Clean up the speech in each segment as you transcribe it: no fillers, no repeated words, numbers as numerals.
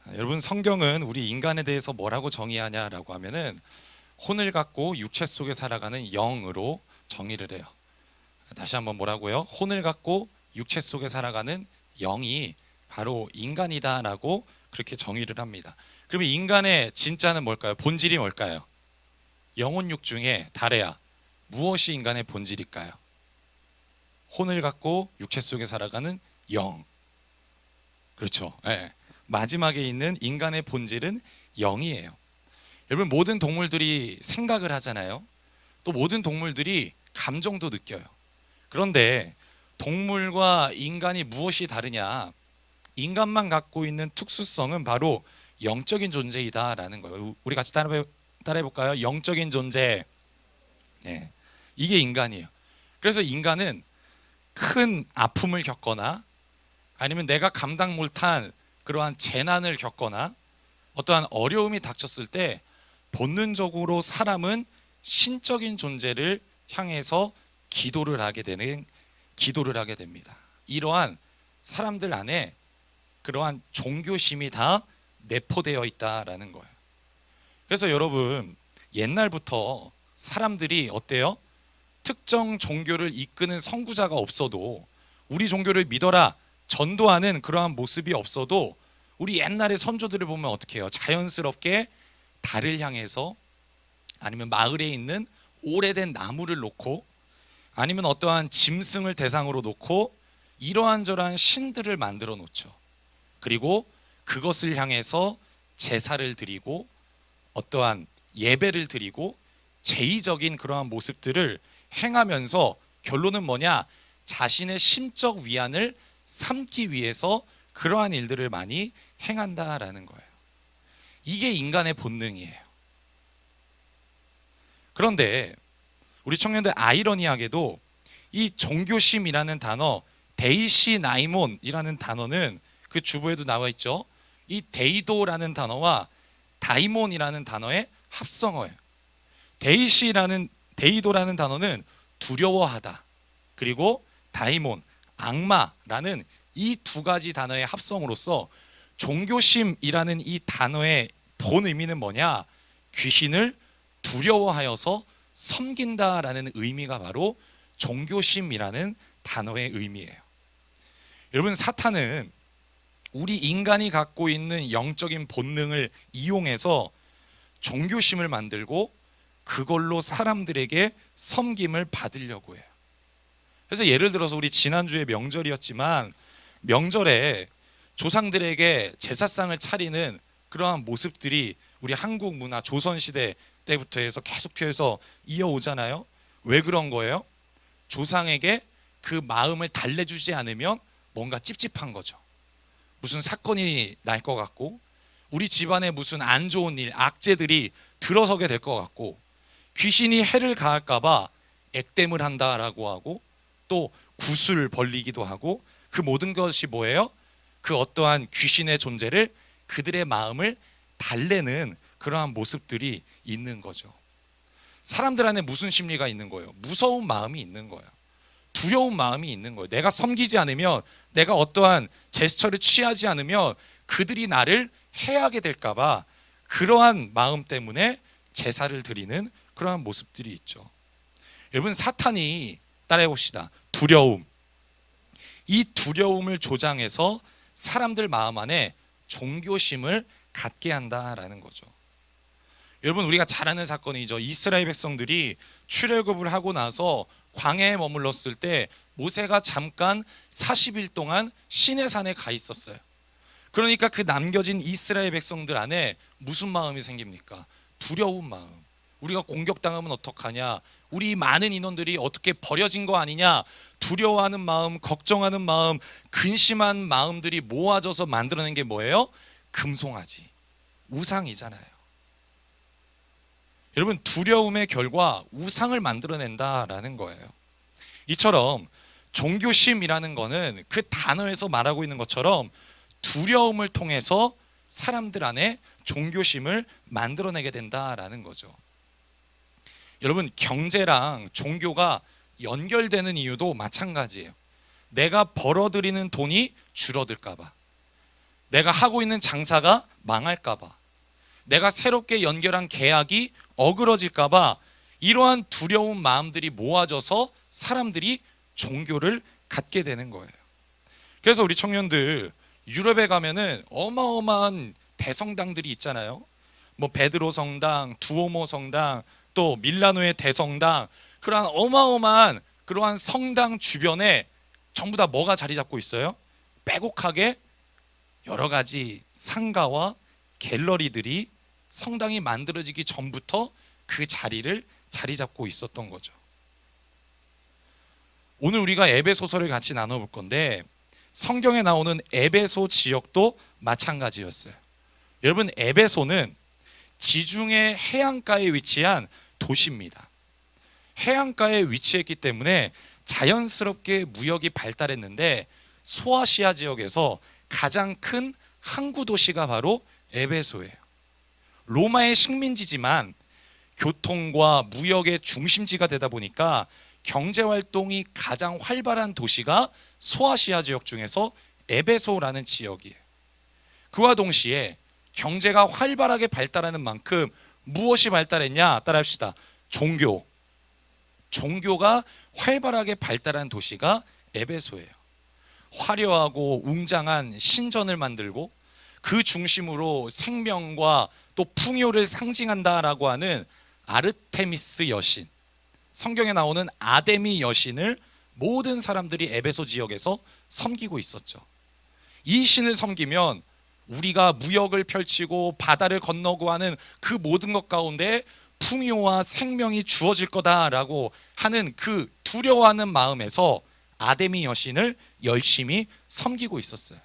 여러분, 성경은 우리 인간에 대해서 뭐라고 정의하냐라고 하면은 혼을 갖고 육체 속에 살아가는 영으로 정의를 해요. 다시 한번 뭐라고요? 혼을 갖고 육체 속에 살아가는 영이 바로 인간이다라고 그렇게 정의를 합니다. 그러면 인간의 진짜는 뭘까요? 본질이 뭘까요? 영혼육 중에 다래야 무엇이 인간의 본질일까요? 혼을 갖고 육체 속에 살아가는 영. 그렇죠. 예. 마지막에 있는 인간의 본질은 영이에요. 여러분, 모든 동물들이 생각을 하잖아요. 또 모든 동물들이 감정도 느껴요. 그런데 동물과 인간이 무엇이 다르냐? 인간만 갖고 있는 특수성은 바로 영적인 존재이다라는 거예요. 우리 같이 따라해 볼까요? 영적인 존재. 네. 이게 인간이에요. 그래서 인간은 큰 아픔을 겪거나 아니면 내가 감당 못한 그러한 재난을 겪거나 어떠한 어려움이 닥쳤을 때 본능적으로 사람은 신적인 존재를 향해서 기도를 하게 됩니다. 이러한 사람들 안에 그러한 종교심이 다 내포되어 있다라는 거예요. 그래서 여러분, 옛날부터 사람들이 어때요? 특정 종교를 이끄는 선구자가 없어도 우리 종교를 믿어라 전도하는 그러한 모습이 없어도 우리 옛날의 선조들을 보면 어떻게 해요? 자연스럽게 달을 향해서 아니면 마을에 있는 오래된 나무를 놓고 아니면 어떠한 짐승을 대상으로 놓고 이러한저러한 신들을 만들어 놓죠. 그리고 그것을 향해서 제사를 드리고 어떠한 예배를 드리고 제의적인 그러한 모습들을 행하면서 결론은 뭐냐? 자신의 심적 위안을 삼기 위해서 그러한 일들을 많이 행한다라는 거예요. 이게 인간의 본능이에요. 그런데 우리 청년들 아이러니하게도 이 종교심이라는 단어, 데이시나이몬이라는 단어는 그 주보에도 나와 있죠. 이 데이도라는 단어와 다이몬이라는 단어의 합성어예요. 데이도라는 단어는 두려워하다. 그리고 다이몬, 악마라는 이 두 가지 단어의 합성으로서 종교심이라는 이 단어의 본 의미는 뭐냐? 귀신을 두려워하여서 섬긴다라는 의미가 바로 종교심이라는 단어의 의미예요. 여러분, 사탄은 우리 인간이 갖고 있는 영적인 본능을 이용해서 종교심을 만들고 그걸로 사람들에게 섬김을 받으려고 해요. 그래서 예를 들어서 우리 지난주에 명절이었지만 명절에 조상들에게 제사상을 차리는 그러한 모습들이 우리 한국 문화 조선시대 때부터 해서 계속해서 이어오잖아요. 왜 그런 거예요? 조상에게 그 마음을 달래주지 않으면 뭔가 찝찝한 거죠. 무슨 사건이 날 것 같고 우리 집안에 무슨 안 좋은 일, 악재들이 들어서게 될 것 같고 귀신이 해를 가할까 봐 액땜을 한다라고 하고 또 굿을 벌리기도 하고 그 모든 것이 뭐예요? 그 어떠한 귀신의 존재를 그들의 마음을 달래는 그러한 모습들이 있는 거죠. 사람들 안에 무슨 심리가 있는 거예요? 무서운 마음이 있는 거예요. 두려운 마음이 있는 거예요. 내가 섬기지 않으면, 내가 어떠한 제스처를 취하지 않으면 그들이 나를 해하게 될까 봐 그러한 마음 때문에 제사를 드리는 그러한 모습들이 있죠. 여러분, 사탄이 따라해 봅시다. 두려움. 이 두려움을 조장해서 사람들 마음 안에 종교심을 갖게 한다라는 거죠. 여러분, 우리가 잘 아는 사건이죠. 이스라엘 백성들이 출애굽을 하고 나서 광야에 머물렀을 때 모세가 잠깐 40일 동안 시내산에 가 있었어요. 그러니까 그 남겨진 이스라엘 백성들 안에 무슨 마음이 생깁니까? 두려운 마음. 우리가 공격당하면 어떡하냐? 우리 많은 인원들이 어떻게 버려진 거 아니냐? 두려워하는 마음, 걱정하는 마음, 근심한 마음들이 모아져서 만들어낸 게 뭐예요? 금송아지, 우상이잖아요. 여러분, 두려움의 결과 우상을 만들어낸다라는 거예요. 이처럼 종교심이라는 거는 그 단어에서 말하고 있는 것처럼 두려움을 통해서 사람들 안에 종교심을 만들어내게 된다라는 거죠. 여러분, 경제랑 종교가 연결되는 이유도 마찬가지예요. 내가 벌어들이는 돈이 줄어들까 봐, 내가 하고 있는 장사가 망할까 봐, 내가 새롭게 연결한 계약이 어그러질까 봐, 이러한 두려운 마음들이 모아져서 사람들이 종교를 갖게 되는 거예요. 그래서 우리 청년들 유럽에 가면은 어마어마한 대성당들이 있잖아요. 뭐 베드로 성당, 두오모 성당, 또 밀라노의 대성당, 그러한 어마어마한 그러한 성당 주변에 전부 다 뭐가 자리 잡고 있어요? 빼곡하게 여러 가지 상가와 갤러리들이 성당이 만들어지기 전부터 그 자리를 자리 잡고 있었던 거죠. 오늘 우리가 에베소서를 같이 나눠볼 건데, 성경에 나오는 에베소 지역도 마찬가지였어요. 여러분, 에베소는 지중해 해안가에 위치한 도시입니다. 해안가에 위치했기 때문에 자연스럽게 무역이 발달했는데, 소아시아 지역에서 가장 큰 항구 도시가 바로 에베소예요. 로마의 식민지지만 교통과 무역의 중심지가 되다 보니까 경제활동이 가장 활발한 도시가 소아시아 지역 중에서 에베소라는 지역이에요. 그와 동시에 경제가 활발하게 발달하는 만큼 무엇이 발달했냐? 따라합시다. 종교가 활발하게 발달한 도시가 에베소예요. 화려하고 웅장한 신전을 만들고 그 중심으로 생명과 또 풍요를 상징한다라고 하는 아르테미스 여신, 성경에 나오는 아데미 여신을 모든 사람들이 에베소 지역에서 섬기고 있었죠. 이 신을 섬기면 우리가 무역을 펼치고 바다를 건너고 하는 그 모든 것 가운데 풍요와 생명이 주어질 거다라고 하는 그 두려워하는 마음에서 아데미 여신을 열심히 섬기고 있었어요.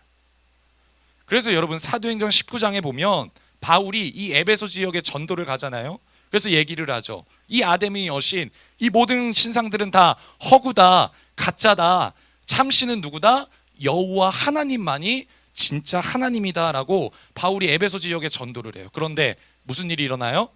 그래서 여러분, 사도행전 19장에 보면 바울이 이 에베소 지역에 전도를 가잖아요. 그래서 얘기를 하죠. 이 아데미 여신, 이 모든 신상들은 다 허구다, 가짜다, 참신은 누구다? 여호와 하나님만이 진짜 하나님이다 라고 바울이 에베소 지역에 전도를 해요. 그런데 무슨 일이 일어나요?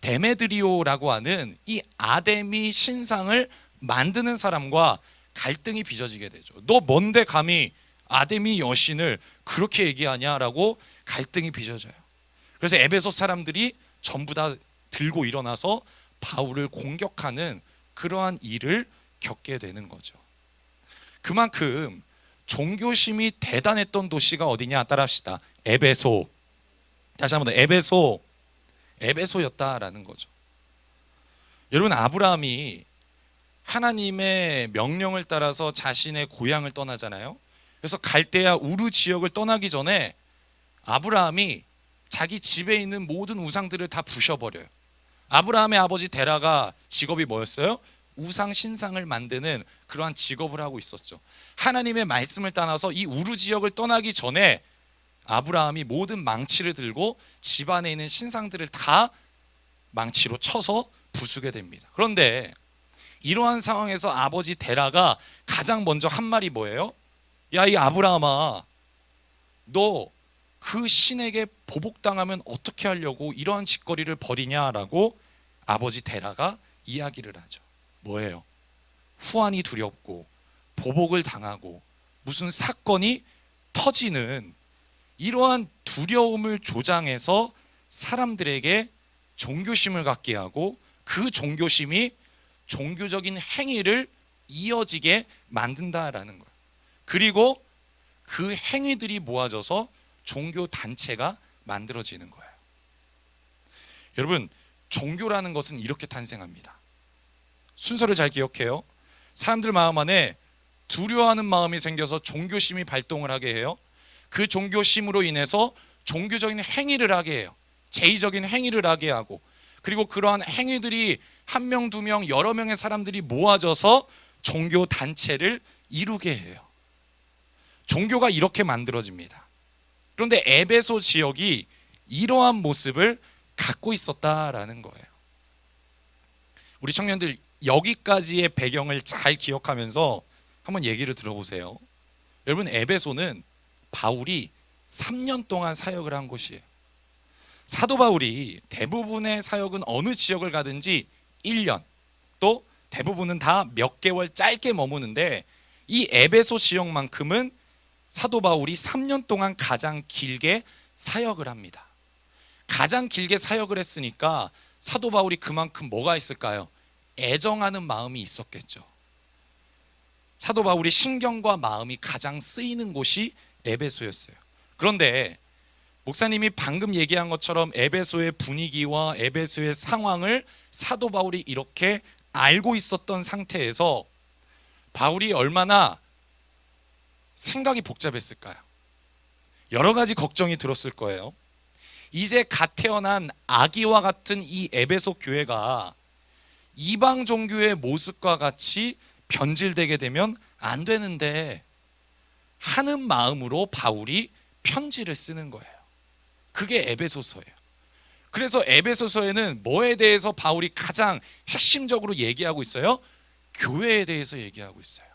데메드리오라고 하는 이 아데미 신상을 만드는 사람과 갈등이 빚어지게 되죠. 너 뭔데 감히 아데미 여신을 그렇게 얘기하냐라고 갈등이 빚어져요. 그래서 에베소 사람들이 전부 다 들고 일어나서 바울을 공격하는 그러한 일을 겪게 되는 거죠. 그만큼 종교심이 대단했던 도시가 어디냐? 따라합시다. 에베소. 다시 한번 더, 에베소였다라는 거죠. 여러분, 아브라함이 하나님의 명령을 따라서 자신의 고향을 떠나잖아요. 그래서 갈대아 우르 지역을 떠나기 전에 아브라함이 자기 집에 있는 모든 우상들을 다 부셔버려요. 아브라함의 아버지 데라가 직업이 뭐였어요? 우상 신상을 만드는 그러한 직업을 하고 있었죠. 하나님의 말씀을 따라서 이 우르 지역을 떠나기 전에 아브라함이 모든 망치를 들고 집안에 있는 신상들을 다 망치로 쳐서 부수게 됩니다. 그런데 이러한 상황에서 아버지 데라가 가장 먼저 한 말이 뭐예요? 야, 이 아브라함아, 너 그 신에게 보복당하면 어떻게 하려고 이러한 짓거리를 벌이냐라고 아버지 데라가 이야기를 하죠. 뭐예요? 후환이 두렵고 보복을 당하고 무슨 사건이 터지는 이러한 두려움을 조장해서 사람들에게 종교심을 갖게 하고 그 종교심이 종교적인 행위를 이어지게 만든다라는 거예요. 그리고 그 행위들이 모아져서 종교 단체가 만들어지는 거예요. 여러분, 종교라는 것은 이렇게 탄생합니다. 순서를 잘 기억해요. 사람들 마음 안에 두려워하는 마음이 생겨서 종교심이 발동을 하게 해요. 그 종교심으로 인해서 종교적인 행위를 하게 해요. 제의적인 행위를 하게 하고, 그리고 그러한 행위들이 한 명, 두 명, 여러 명의 사람들이 모아져서 종교 단체를 이루게 해요. 종교가 이렇게 만들어집니다. 그런데 에베소 지역이 이러한 모습을 갖고 있었다라는 거예요. 우리 청년들, 여기까지의 배경을 잘 기억하면서 한번 얘기를 들어보세요. 여러분, 에베소는 바울이 3년 동안 사역을 한 곳이에요. 사도 바울이 대부분의 사역은 어느 지역을 가든지 1년, 또 대부분은 다 몇 개월 짧게 머무는데 이 에베소 지역만큼은 사도 바울이 3년 동안 가장 길게 사역을 합니다. 가장 길게 사역을 했으니까 사도 바울이 그만큼 뭐가 있을까요? 애정하는 마음이 있었겠죠. 사도 바울이 신경과 마음이 가장 쓰이는 곳이 에베소였어요. 그런데 목사님이 방금 얘기한 것처럼 에베소의 분위기와 에베소의 상황을 사도 바울이 이렇게 알고 있었던 상태에서 바울이 얼마나 생각이 복잡했을까요? 여러 가지 걱정이 들었을 거예요. 이제 갓 태어난 아기와 같은 이 에베소 교회가 이방 종교의 모습과 같이 변질되게 되면 안 되는데 하는 마음으로 바울이 편지를 쓰는 거예요. 그게 에베소서예요. 그래서 에베소서에는 뭐에 대해서 바울이 가장 핵심적으로 얘기하고 있어요? 교회에 대해서 얘기하고 있어요.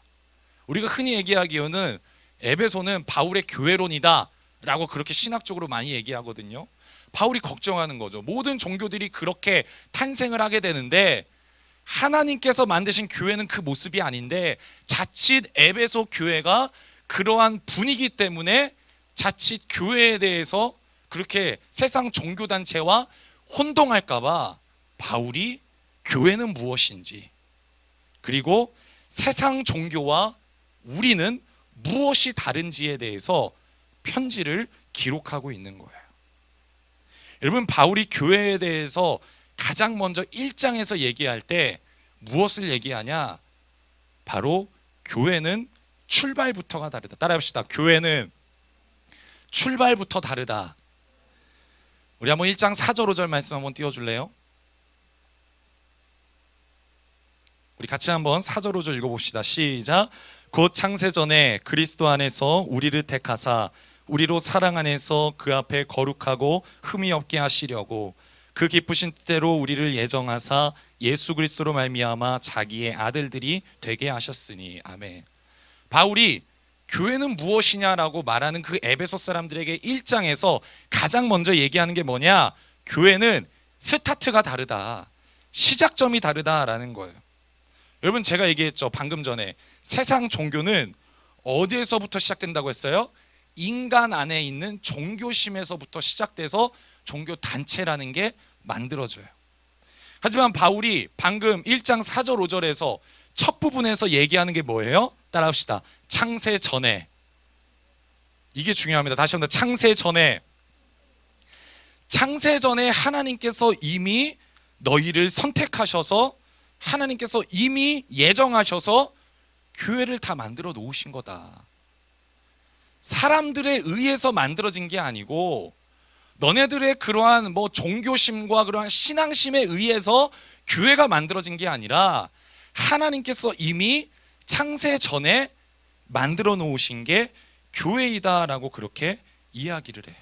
우리가 흔히 얘기하기로는 에베소는 바울의 교회론이다 라고 그렇게 신학적으로 많이 얘기하거든요. 바울이 걱정하는 거죠. 모든 종교들이 그렇게 탄생을 하게 되는데 하나님께서 만드신 교회는 그 모습이 아닌데 자칫 에베소 교회가 그러한 분위기 때문에 자칫 교회에 대해서 그렇게 세상 종교단체와 혼동할까봐 바울이 교회는 무엇인지, 그리고 세상 종교와 우리는 무엇이 다른지에 대해서 편지를 기록하고 있는 거예요. 여러분, 바울이 교회에 대해서 가장 먼저 1장에서 얘기할 때 무엇을 얘기하냐? 바로 교회는 출발부터가 다르다. 따라해봅시다. 교회는 출발부터 다르다. 우리 한번 1장 4절 5절 말씀 한번 띄워줄래요? 우리 같이 한번 4절 5절 읽어봅시다. 시작. 곧 창세전에 그리스도 안에서 우리를 택하사 우리로 사랑 안에서 그 앞에 거룩하고 흠이 없게 하시려고 그 기쁘신 뜻대로 우리를 예정하사 예수 그리스도로 말미암아 자기의 아들들이 되게 하셨으니. 아멘. 바울이 교회는 무엇이냐라고 말하는 그 에베소 사람들에게 1장에서 가장 먼저 얘기하는 게 뭐냐? 교회는 스타트가 다르다, 시작점이 다르다라는 거예요. 여러분, 제가 얘기했죠 방금 전에. 세상 종교는 어디에서부터 시작된다고 했어요? 인간 안에 있는 종교심에서부터 시작돼서 종교 단체라는 게 만들어져요. 하지만 바울이 방금 1장 4절 5절에서 첫 부분에서 얘기하는 게 뭐예요? 따라합시다. 창세 전에. 이게 중요합니다. 다시 한번 창세 전에. 창세 전에 하나님께서 이미 너희를 선택하셔서 하나님께서 이미 예정하셔서 교회를 다 만들어 놓으신 거다. 사람들에 의해서 만들어진 게 아니고 너네들의 그러한 종교심과 그러한 신앙심에 의해서 교회가 만들어진 게 아니라 하나님께서 이미 창세 전에 만들어 놓으신 게 교회이다라고 그렇게 이야기를 해요.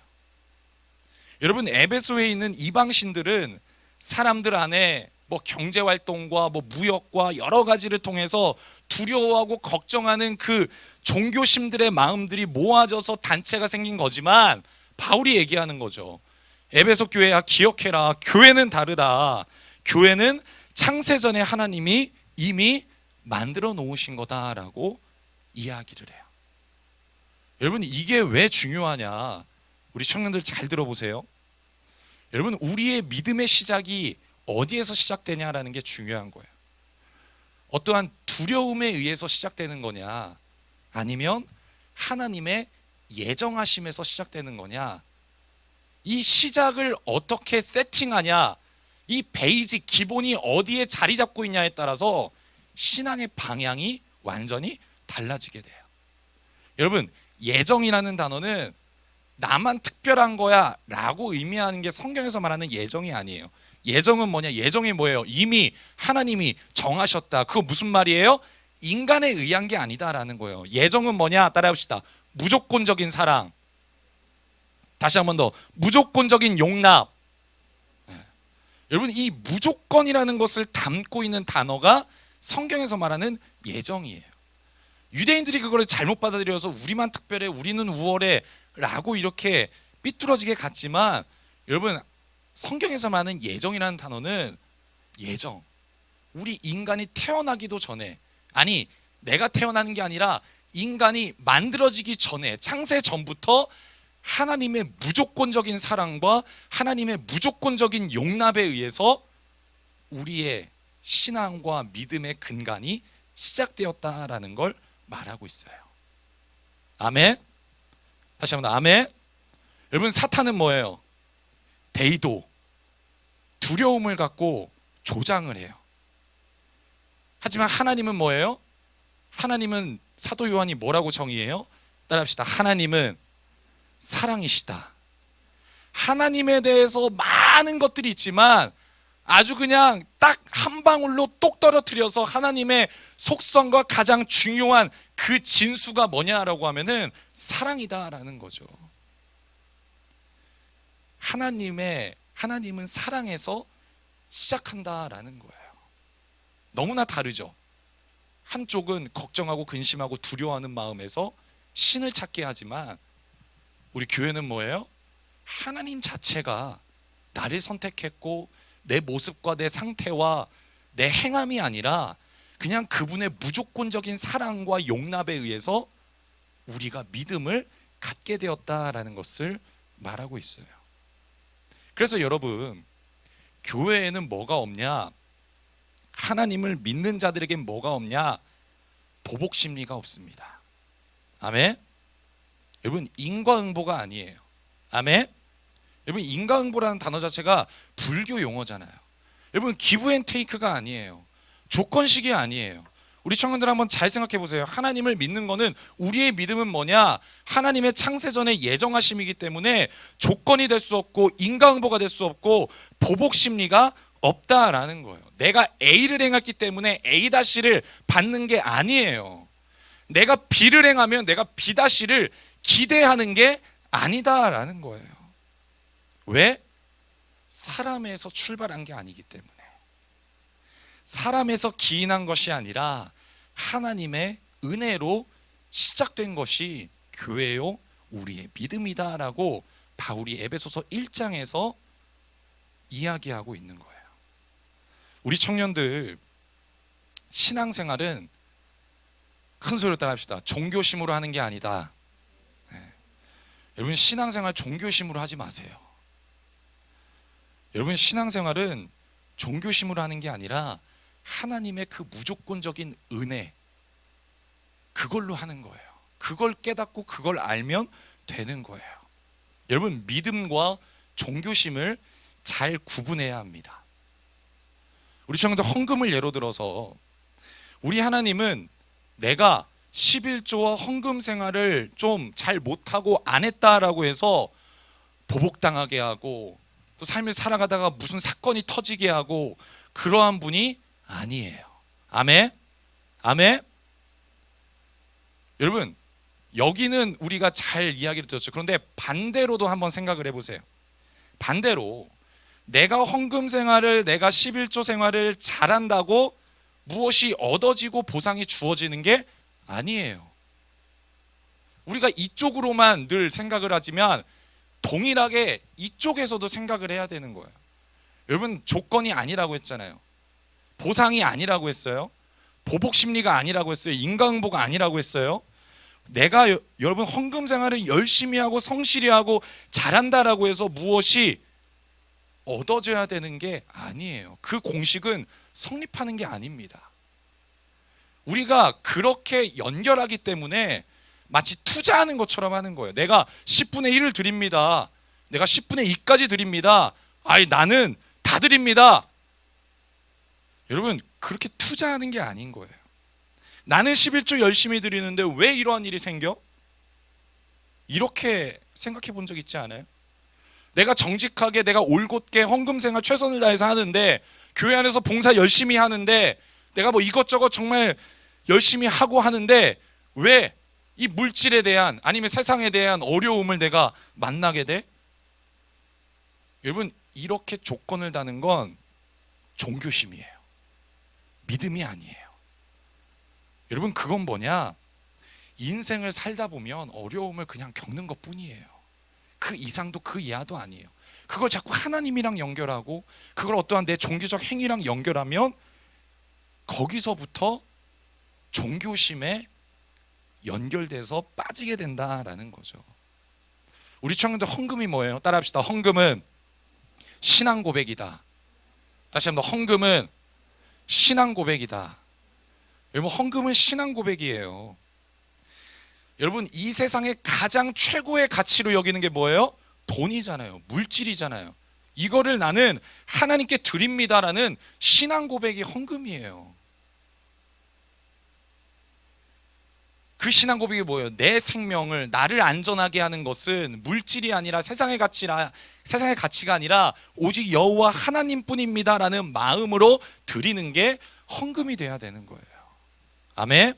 여러분, 에베소에 있는 이방신들은 사람들 안에 경제활동과 무역과 여러 가지를 통해서 두려워하고 걱정하는 그 종교심들의 마음들이 모아져서 단체가 생긴 거지만 바울이 얘기하는 거죠. 에베소 교회야, 기억해라. 교회는 다르다. 교회는 창세전에 하나님이 이미 만들어 놓으신 거다라고 이야기를 해요. 여러분, 이게 왜 중요하냐? 우리 청년들 잘 들어보세요. 여러분, 우리의 믿음의 시작이 어디에서 시작되냐라는 게 중요한 거예요. 어떠한 두려움에 의해서 시작되는 거냐, 아니면 하나님의 예정하심에서 시작되는 거냐, 이 시작을 어떻게 세팅하냐, 이 베이직 기본이 어디에 자리 잡고 있냐에 따라서 신앙의 방향이 완전히 달라지게 돼요. 여러분, 예정이라는 단어는 나만 특별한 거야 라고 의미하는 게 성경에서 말하는 예정이 아니에요. 예정은 뭐냐? 예정이 뭐예요? 이미 하나님이 정하셨다. 그거 무슨 말이에요? 인간에 의한 게 아니다라는 거예요. 예정은 뭐냐? 따라해봅시다. 무조건적인 사랑. 다시 한 번 더. 무조건적인 용납. 여러분, 이 무조건이라는 것을 담고 있는 단어가 성경에서 말하는 예정이에요. 유대인들이 그걸 잘못 받아들여서 우리만 특별해, 우리는 우월해 라고 이렇게 삐뚤어지게 갔지만, 여러분, 성경에서 말하는 예정이라는 단어는 예정, 우리 인간이 태어나기도 전에, 아니 내가 태어나는 게 아니라 인간이 만들어지기 전에, 창세 전부터 하나님의 무조건적인 사랑과 하나님의 무조건적인 용납에 의해서 우리의 신앙과 믿음의 근간이 시작되었다라는 걸 말하고 있어요. 아멘. 다시 한번 아멘. 여러분, 사탄은 뭐예요? 대의도, 두려움을 갖고 조장을 해요. 하지만 하나님은 뭐예요? 하나님은 사도 요한이 뭐라고 정의해요? 따라합시다. 하나님은 사랑이시다. 하나님에 대해서 많은 것들이 있지만 아주 그냥 딱 한 방울로 똑 떨어뜨려서 하나님의 속성과 가장 중요한 그 진수가 뭐냐라고 하면은 사랑이다라는 거죠. 하나님은 사랑에서 시작한다라는 거예요. 너무나 다르죠. 한쪽은 걱정하고 근심하고 두려워하는 마음에서 신을 찾게 하지만 우리 교회는 뭐예요? 하나님 자체가 나를 선택했고 내 모습과 내 상태와 내 행함이 아니라 그냥 그분의 무조건적인 사랑과 용납에 의해서 우리가 믿음을 갖게 되었다라는 것을 말하고 있어요. 그래서 여러분, 교회에는 뭐가 없냐? 하나님을 믿는 자들에겐 뭐가 없냐? 보복 심리가 없습니다. 아멘. 여러분, 인과응보가 아니에요. 아멘. 여러분, 인과응보라는 단어 자체가 불교 용어잖아요. 여러분, 기브앤테이크가 아니에요. 조건식이 아니에요. 우리 청년들 한번 잘 생각해 보세요. 하나님을 믿는 거는, 우리의 믿음은 뭐냐? 하나님의 창세전의 예정하심이기 때문에 조건이 될 수 없고 인과응보가 될 수 없고 보복 심리가 없다라는 거예요. 내가 A를 행했기 때문에 A-를 받는 게 아니에요. 내가 B를 행하면 내가 B-를 기대하는 게 아니다라는 거예요. 왜? 사람에서 출발한 게 아니기 때문에. 사람에서 기인한 것이 아니라 하나님의 은혜로 시작된 것이 교회요 우리의 믿음이다라고 바울이 에베소서 1장에서 이야기하고 있는 거예요. 우리 청년들, 신앙생활은 큰 소리로 따라합시다. 종교심으로 하는 게 아니다. 여러분, 신앙생활 종교심으로 하지 마세요. 여러분, 신앙생활은 종교심으로 하는 게 아니라 하나님의 그 무조건적인 은혜, 그걸로 하는 거예요. 그걸 깨닫고 그걸 알면 되는 거예요. 여러분, 믿음과 종교심을 잘 구분해야 합니다. 우리 청년들, 헌금을 예로 들어서 우리 하나님은 내가 11조와 헌금 생활을 좀 잘 못하고 안 했다라고 해서 보복당하게 하고 또 삶을 살아가다가 무슨 사건이 터지게 하고 그러한 분이 아니에요. 아멘? 아멘? 여러분, 여기는 우리가 잘 이야기를 들었죠. 그런데 반대로도 한번 생각을 해보세요. 반대로 내가 헌금 생활을, 내가 11조 생활을 잘한다고 무엇이 얻어지고 보상이 주어지는 게 아니에요. 우리가 이쪽으로만 늘 생각을 하지만 동일하게 이쪽에서도 생각을 해야 되는 거예요. 여러분, 조건이 아니라고 했잖아요. 보상이 아니라고 했어요. 보복 심리가 아니라고 했어요. 인과응보가 아니라고 했어요. 내가 여러분 헌금 생활을 열심히 하고 성실히 하고 잘한다라고 해서 무엇이 얻어져야 되는 게 아니에요. 그 공식은 성립하는 게 아닙니다. 우리가 그렇게 연결하기 때문에 마치 투자하는 것처럼 하는 거예요. 내가 10분의 1을 드립니다. 내가 10분의 2까지 드립니다. 아이, 나는 다 드립니다. 여러분, 그렇게 투자하는 게 아닌 거예요. 나는 11조 열심히 드리는데 왜 이러한 일이 생겨? 이렇게 생각해 본 적 있지 않아요? 내가 정직하게, 내가 올곧게 헌금 생활 최선을 다해서 하는데, 교회 안에서 봉사 열심히 하는데, 내가 뭐 이것저것 정말 열심히 하고 하는데 왜 이 물질에 대한, 아니면 세상에 대한 어려움을 내가 만나게 돼? 여러분, 이렇게 조건을 다는 건 종교심이에요. 믿음이 아니에요. 여러분, 그건 뭐냐? 인생을 살다 보면 어려움을 그냥 겪는 것 뿐이에요. 그 이상도 그 이하도 아니에요. 그걸 자꾸 하나님이랑 연결하고 그걸 어떠한 내 종교적 행위랑 연결하면 거기서부터 종교심의 연결돼서 빠지게 된다라는 거죠. 우리 청년들 헌금이 뭐예요? 따라합시다. 헌금은 신앙 고백이다. 다시 한번, 헌금은 신앙 고백이다. 여러분, 헌금은 신앙 고백이에요. 여러분, 이 세상의 가장 최고의 가치로 여기는 게 뭐예요? 돈이잖아요. 물질이잖아요. 이거를 나는 하나님께 드립니다라는 신앙 고백이 헌금이에요. 그 신앙 고백이 뭐예요? 내 생명을, 나를 안전하게 하는 것은 물질이 아니라 세상의 가치가 아니라 오직 여호와 하나님뿐입니다라는 마음으로 드리는 게 헌금이 돼야 되는 거예요. 아멘.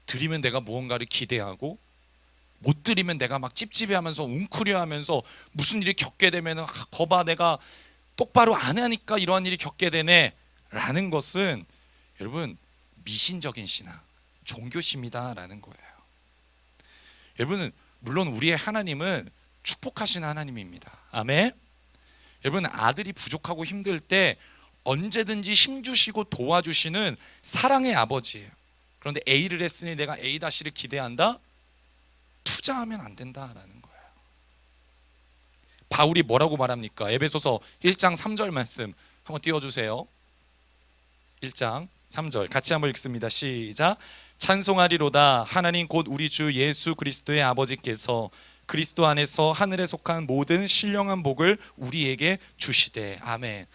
드리면 내가 무언가를 기대하고, 못 드리면 내가 막 찝찝해하면서 웅크려하면서 무슨 일이 겪게 되면은 거봐 내가 똑바로 안 하니까 이러한 일이 겪게 되네 라는 것은 여러분 미신적인 신앙, 종교심이다라는 거예요. 여러분, 물론 우리의 하나님은 축복하신 하나님입니다. 아멘. 여러분, 아들이 부족하고 힘들 때 언제든지 힘주시고 도와주시는 사랑의 아버지예요. 그런데 A를 했으니 내가 A-를 기대한다? 투자하면 안 된다라는 거예요. 바울이 뭐라고 말합니까? 에베소서 1장 3절 말씀 한번 띄워주세요. 1장 3절 같이 한번 읽습니다. 시작. 찬송하리로다 하나님 곧 우리 주 예수 그리스도의 아버지께서 그리스도 안에서 하늘에 속한 모든 신령한 복을 우리에게 주시되. 아멘.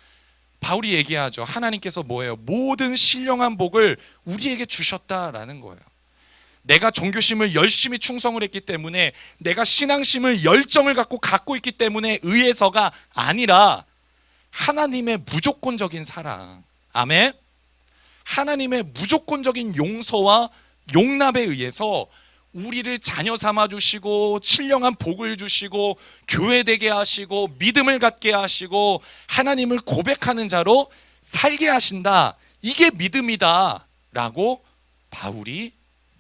바울이 얘기하죠. 하나님께서 뭐예요? 모든 신령한 복을 우리에게 주셨다라는 거예요. 내가 종교심을 열심히 충성을 했기 때문에, 내가 신앙심을 열정을 갖고 있기 때문에 의해서가 아니라 하나님의 무조건적인 사랑. 아멘. 하나님의 무조건적인 용서와 용납에 의해서 우리를 자녀 삼아 주시고 신령한 복을 주시고 교회 되게 하시고 믿음을 갖게 하시고 하나님을 고백하는 자로 살게 하신다. 이게 믿음이다 라고 바울이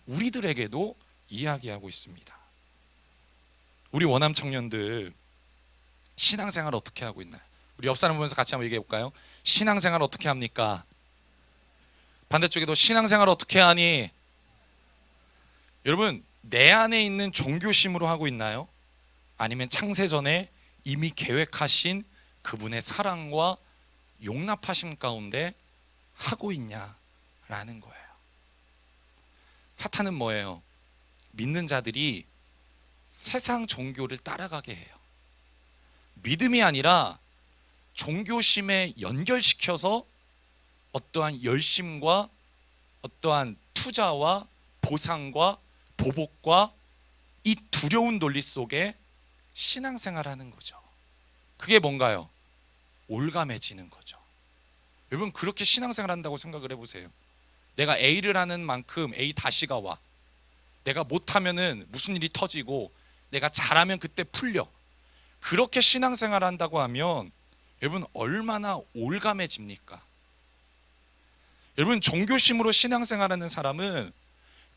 우리들에게도 이야기하고 있습니다. 우리 원암 청년들 신앙생활 어떻게 하고 있나요? 우리 옆 사람 보면서 같이 한번 얘기해 볼까요? 신앙생활 어떻게 합니까? 반대쪽에도 신앙생활 어떻게 하니? 여러분, 내 안에 있는 종교심으로 하고 있나요? 아니면 창세전에 이미 계획하신 그분의 사랑과 용납하심 가운데 하고 있냐라는 거예요. 사탄은 뭐예요? 믿는 자들이 세상 종교를 따라가게 해요. 믿음이 아니라 종교심에 연결시켜서 어떠한 열심과 어떠한 투자와 보상과 보복과 이 두려운 논리 속에 신앙생활하는 거죠. 그게 뭔가요? 올가매지는 거죠. 여러분, 그렇게 신앙생활한다고 생각을 해보세요. 내가 A를 하는 만큼 A-가 와. 내가 못하면은 무슨 일이 터지고 내가 잘하면 그때 풀려. 그렇게 신앙생활한다고 하면 여러분 얼마나 올가매집니까? 여러분, 종교심으로 신앙생활하는 사람은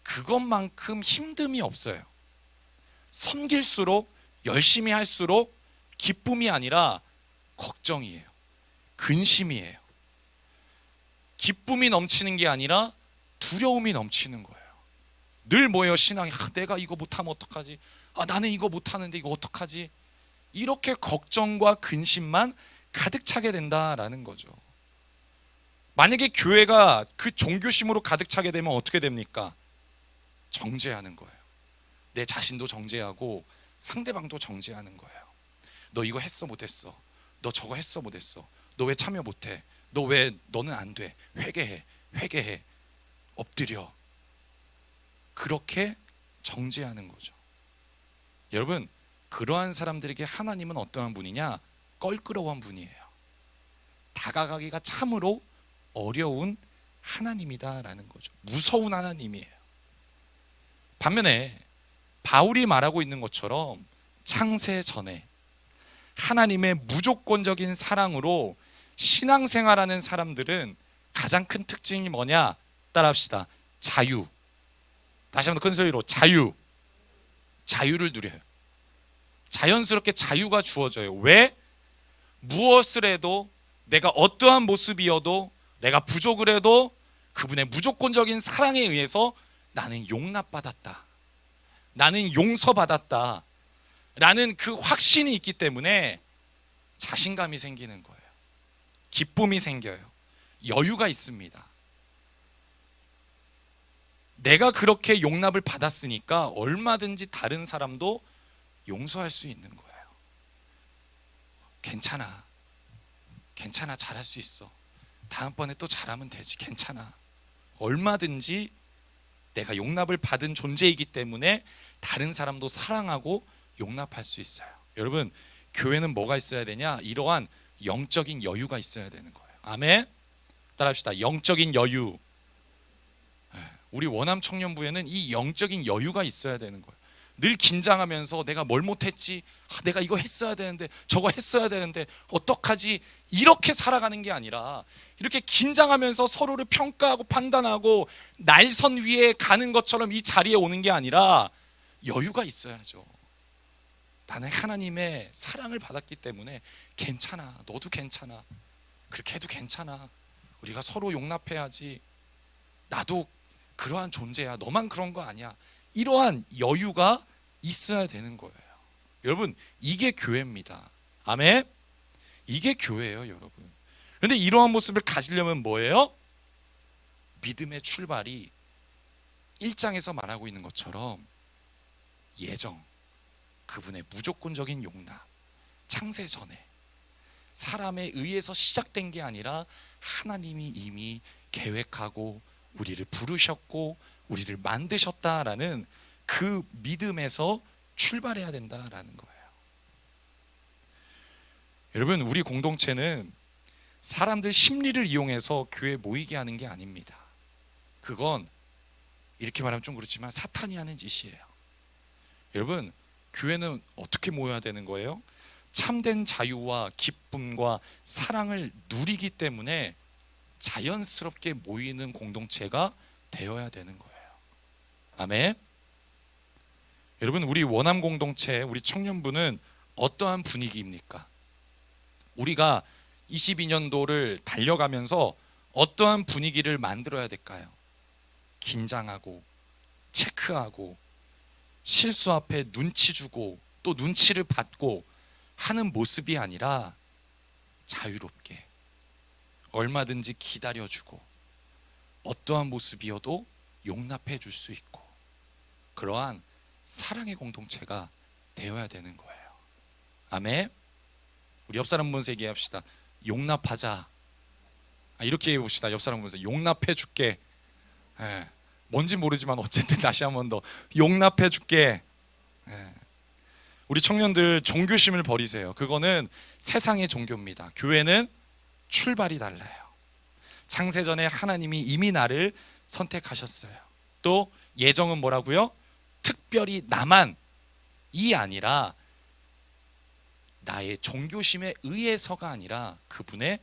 그것만큼 힘듦이 없어요. 섬길수록 열심히 할수록 기쁨이 아니라 걱정이에요. 근심이에요. 기쁨이 넘치는 게 아니라 두려움이 넘치는 거예요. 늘 뭐예요? 신앙이 내가 이거 못하면 어떡하지? 나는 이거 못하는데 이거 어떡하지? 이렇게 걱정과 근심만 가득 차게 된다라는 거죠. 만약에 교회가 그 종교심으로 가득 차게 되면 어떻게 됩니까? 정죄하는 거예요. 내 자신도 정죄하고 상대방도 정죄하는 거예요. 너 이거 했어 못했어? 너 저거 했어 못했어? 너 왜 참여 못해? 너 왜 너는 안 돼? 회개해 엎드려. 그렇게 정죄하는 거죠. 여러분, 그러한 사람들에게 하나님은 어떠한 분이냐? 껄끄러운 분이에요. 다가가기가 참으로 어려운 하나님이다라는 거죠. 무서운 하나님이에요. 반면에 바울이 말하고 있는 것처럼 창세 전에 하나님의 무조건적인 사랑으로 신앙생활하는 사람들은 가장 큰 특징이 뭐냐? 따라합시다. 자유. 다시 한번 큰 소리로 자유를 누려요. 자연스럽게 자유가 주어져요. 왜? 무엇을 해도, 내가 어떠한 모습이어도, 내가 부족을 해도 그분의 무조건적인 사랑에 의해서 나는 용납받았다, 나는 용서받았다 라는 그 확신이 있기 때문에 자신감이 생기는 거예요. 기쁨이 생겨요. 여유가 있습니다. 내가 그렇게 용납을 받았으니까 얼마든지 다른 사람도 용서할 수 있는 거예요. 괜찮아, 괜찮아, 잘할 수 있어, 다음번에 또 잘하면 되지, 괜찮아. 얼마든지 내가 용납을 받은 존재이기 때문에 다른 사람도 사랑하고 용납할 수 있어요. 여러분, 교회는 뭐가 있어야 되냐? 이러한 영적인 여유가 있어야 되는 거예요. 아멘. 따라합시다. 영적인 여유. 우리 원암 청년부에는 이 영적인 여유가 있어야 되는 거예요. 늘 긴장하면서 내가 뭘 못했지, 내가 이거 했어야 되는데, 저거 했어야 되는데 어떡하지, 이렇게 살아가는 게 아니라 이렇게 긴장하면서 서로를 평가하고 판단하고 날선 위에 가는 것처럼 이 자리에 오는 게 아니라 여유가 있어야죠. 나는 하나님의 사랑을 받았기 때문에 괜찮아, 너도 괜찮아, 그렇게 해도 괜찮아, 우리가 서로 용납해야지, 나도 그러한 존재야, 너만 그런 거 아니야, 이러한 여유가 있어야 되는 거예요. 여러분, 이게 교회입니다. 아멘. 이게 교회예요, 여러분. 그런데 이러한 모습을 가지려면 뭐예요? 믿음의 출발이 1장에서 말하고 있는 것처럼 예정, 그분의 무조건적인 용납, 창세 전에 사람에 의해서 시작된 게 아니라 하나님이 이미 계획하고 우리를 부르셨고 우리를 만드셨다라는 그 믿음에서 출발해야 된다라는 거예요. 여러분, 우리 공동체는 사람들 심리를 이용해서 교회 모이게 하는 게 아닙니다. 그건 이렇게 말하면 좀 그렇지만 사탄이 하는 짓이에요. 여러분, 교회는 어떻게 모여야 되는 거예요? 참된 자유와 기쁨과 사랑을 누리기 때문에 자연스럽게 모이는 공동체가 되어야 되는 거예요. 아멘. 여러분, 우리 원암 공동체, 우리 청년부는 어떠한 분위기입니까? 우리가 22년도를 달려가면서 어떠한 분위기를 만들어야 될까요? 긴장하고 체크하고 실수 앞에 눈치 주고 또 눈치를 받고 하는 모습이 아니라 자유롭게 얼마든지 기다려주고 어떠한 모습이어도 용납해 줄 수 있고 그러한 사랑의 공동체가 되어야 되는 거예요. 아멘. 우리 옆 사람 보면서 얘기합시다. 용납하자. 이렇게 해봅시다. 옆 사람 보면서 용납해 줄게. 뭔지 모르지만 어쨌든 다시 한 번 더 용납해 줄게. 우리 청년들 종교심을 버리세요. 그거는 세상의 종교입니다. 교회는 출발이 달라요. 창세전에 하나님이 이미 나를 선택하셨어요. 또 예정은 뭐라고요? 특별히 나만이 아니라 나의 종교심에 의해서가 아니라 그분의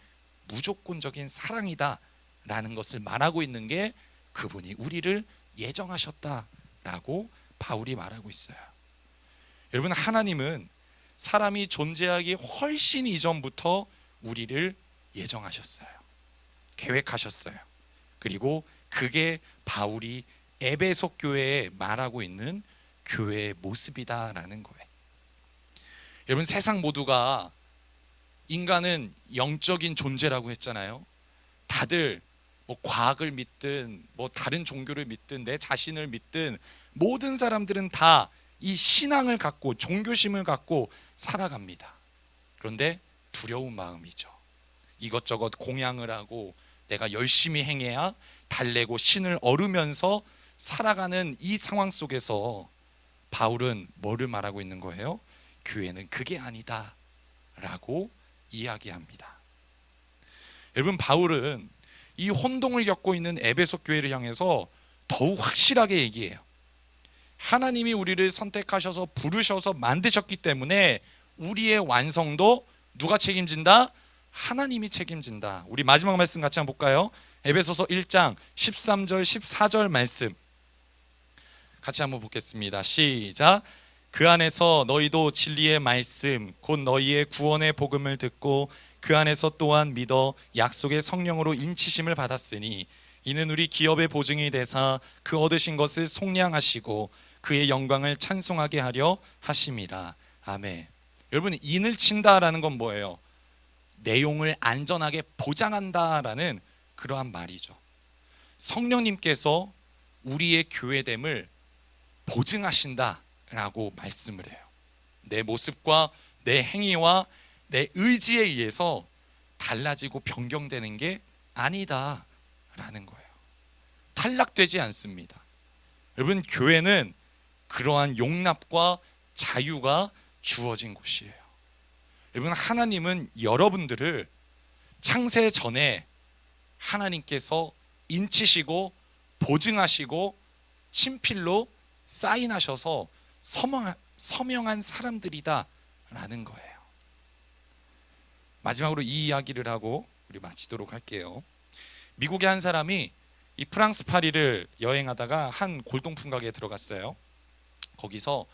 무조건적인 사랑이다 라는 것을 말하고 있는 게 그분이 우리를 예정하셨다라고 바울이 말하고 있어요. 여러분, 하나님은 사람이 존재하기 훨씬 이전부터 우리를 예정하셨어요. 계획하셨어요. 그리고 그게 바울이 에베소 교회에 말하고 있는 교회의 모습이다라는 거예요. 여러분, 세상 모두가 인간은 영적인 존재라고 했잖아요. 다들 뭐 과학을 믿든 뭐 다른 종교를 믿든 내 자신을 믿든 모든 사람들은 다 이 신앙을 갖고 종교심을 갖고 살아갑니다. 그런데 두려운 마음이죠. 이것저것 공양을 하고 내가 열심히 행해야 달래고 신을 어루면서 살아가는 이 상황 속에서 바울은 뭐를 말하고 있는 거예요? 교회는 그게 아니다 라고 이야기합니다. 여러분, 바울은 이 혼동을 겪고 있는 에베소 교회를 향해서 더욱 확실하게 얘기해요. 하나님이 우리를 선택하셔서 부르셔서 만드셨기 때문에 우리의 완성도 누가 책임진다? 하나님이 책임진다. 우리 마지막 말씀 같이 한번 볼까요? 에베소서 1장 13절 14절 말씀 같이 한번 보겠습니다. 시작. 그 안에서 너희도 진리의 말씀 곧 너희의 구원의 복음을 듣고 그 안에서 또한 믿어 약속의 성령으로 인치심을 받았으니 이는 우리 기업의 보증이 되사 그 얻으신 것을 속량하시고 그의 영광을 찬송하게 하려 하심이라. 아멘. 여러분, 인을 친다라는 건 뭐예요? 내용을 안전하게 보장한다라는 그러한 말이죠. 성령님께서 우리의 교회됨을 보증하신다라고 말씀을 해요. 내 모습과 내 행위와 내 의지에 의해서 달라지고 변경되는 게 아니다라는 거예요. 탈락되지 않습니다. 여러분, 교회는 그러한 용납과 자유가 주어진 곳이에요. 여러분, 하나님은 여러분들을 창세 전에 하나님께서 인치시고 보증하시고 친필로 사인하셔서 서명한 사람들이다라는 거예요. 마지막으로 이 이야기를 하고 우리 마치도록 할게요. 미국의 한 사람이 이 프랑스 파리를 여행하다가 한 골동품 가게에 들어갔어요. 거기서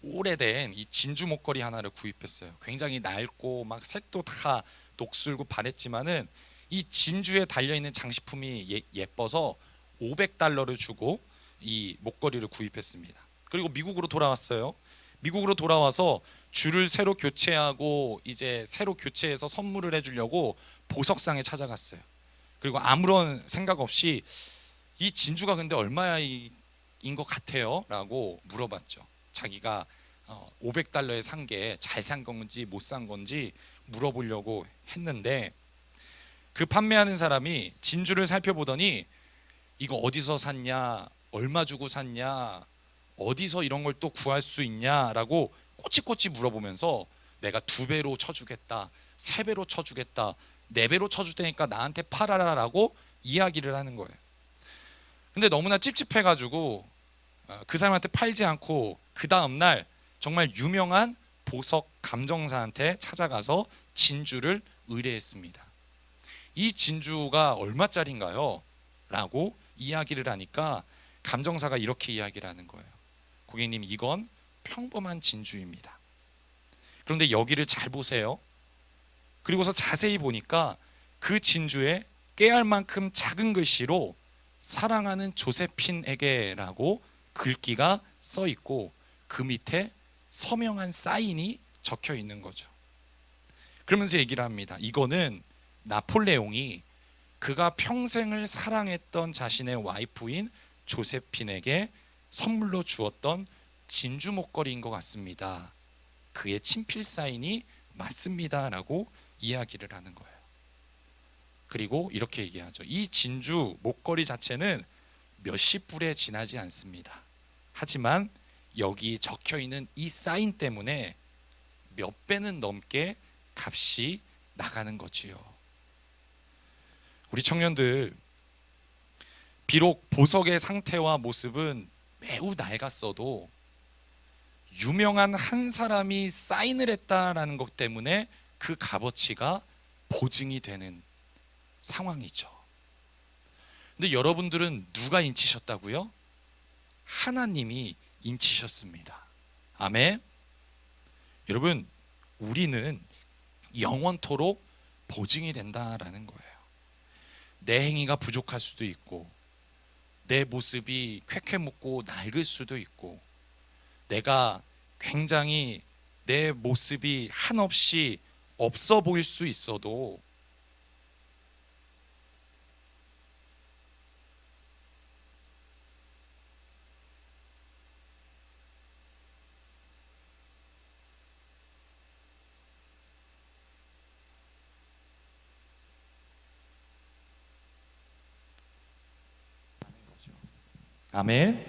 오래된 이 진주 목걸이 하나를 구입했어요. 굉장히 낡고 막 색도 다 녹슬고 바랬지만은 이 진주에 달려있는 장식품이 예뻐서 $500를 주고 이 목걸이를 구입했습니다. 그리고 미국으로 돌아왔어요. 미국으로 돌아와서 줄을 새로 교체하고 이제 새로 교체해서 선물을 해주려고 보석상에 찾아갔어요. 그리고 아무런 생각 없이 이 진주가 근데 얼마인 것 같아요? 라고 물어봤죠. 자기가 $500에 산 게 잘 산 건지 못 산 건지 물어보려고 했는데 그 판매하는 사람이 진주를 살펴보더니 이거 어디서 샀냐, 얼마 주고 샀냐, 어디서 이런 걸 또 구할 수 있냐라고 꼬치꼬치 물어보면서 내가 2배로 쳐주겠다, 3배로 쳐주겠다, 4배로 쳐줄 테니까 나한테 팔아라라고 이야기를 하는 거예요. 근데 너무나 찝찝해가지고 그 사람한테 팔지 않고 그 다음날 정말 유명한 보석 감정사한테 찾아가서 진주를 의뢰했습니다. 이 진주가 얼마짜린가요? 라고 이야기를 하니까 감정사가 이렇게 이야기를 하는 거예요. 고객님, 이건 평범한 진주입니다. 그런데 여기를 잘 보세요. 그리고서 자세히 보니까 그 진주에 깨알만큼 작은 글씨로 사랑하는 조세핀에게라고 글귀가 써 있고 그 밑에 서명한 사인이 적혀 있는 거죠. 그러면서 얘기를 합니다. 이거는 나폴레옹이 그가 평생을 사랑했던 자신의 와이프인 조세핀에게 선물로 주었던 진주 목걸이인 것 같습니다. 그의 친필 사인이 맞습니다 라고 이야기를 하는 거예요. 그리고 이렇게 얘기하죠. 이 진주 목걸이 자체는 몇십 불에 지나지 않습니다. 하지만 여기 적혀있는 이 사인 때문에 몇 배는 넘게 값이 나가는 거지요. 우리 청년들, 비록 보석의 상태와 모습은 매우 낡았어도 유명한 한 사람이 사인을 했다라는 것 때문에 그 값어치가 보증이 되는 상황이죠. 근데 여러분들은 누가 인치셨다고요? 하나님이 인치셨습니다. 아멘. 여러분, 우리는 영원토록 보증이 된다라는 거예요. 내 행위가 부족할 수도 있고 내 모습이 쾌쾌묻고 낡을 수도 있고 내가 굉장히 내 모습이 한없이 없어 보일 수 있어도 아멘.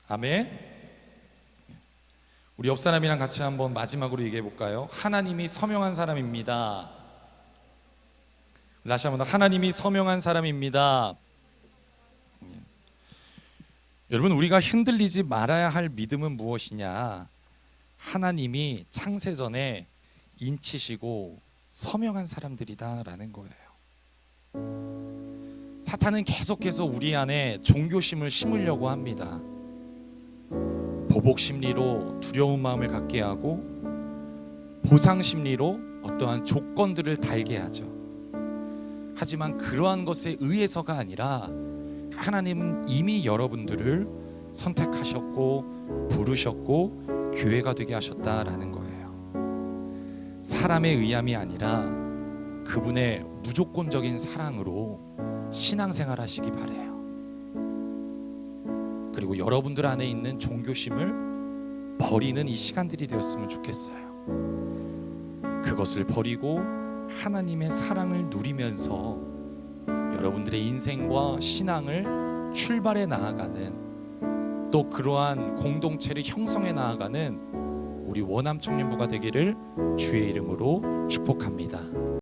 아멘. 우리 옆 사람이랑 같이 한번 마지막으로 얘기해 볼까요? 하나님이 서명한 사람입니다. 다시 한번 더, 하나님이 서명한 사람입니다. 여러분, 우리가 흔들리지 말아야 할 믿음은 무엇이냐? 하나님이 창세전에 인치시고 서명한 사람들이다라는 거예요. 사탄은 계속해서 우리 안에 종교심을 심으려고 합니다. 보복 심리로 두려운 마음을 갖게 하고 보상 심리로 어떠한 조건들을 달게 하죠. 하지만 그러한 것에 의해서가 아니라 하나님은 이미 여러분들을 선택하셨고 부르셨고 교회가 되게 하셨다라는 거예요. 사람의 의함이 아니라 그분의 무조건적인 사랑으로 신앙생활 하시기 바래요. 그리고 여러분들 안에 있는 종교심을 버리는 이 시간들이 되었으면 좋겠어요. 그것을 버리고 하나님의 사랑을 누리면서 여러분들의 인생과 신앙을 출발해 나아가는, 또 그러한 공동체를 형성해 나아가는 우리 원암 청년부가 되기를 주의 이름으로 축복합니다.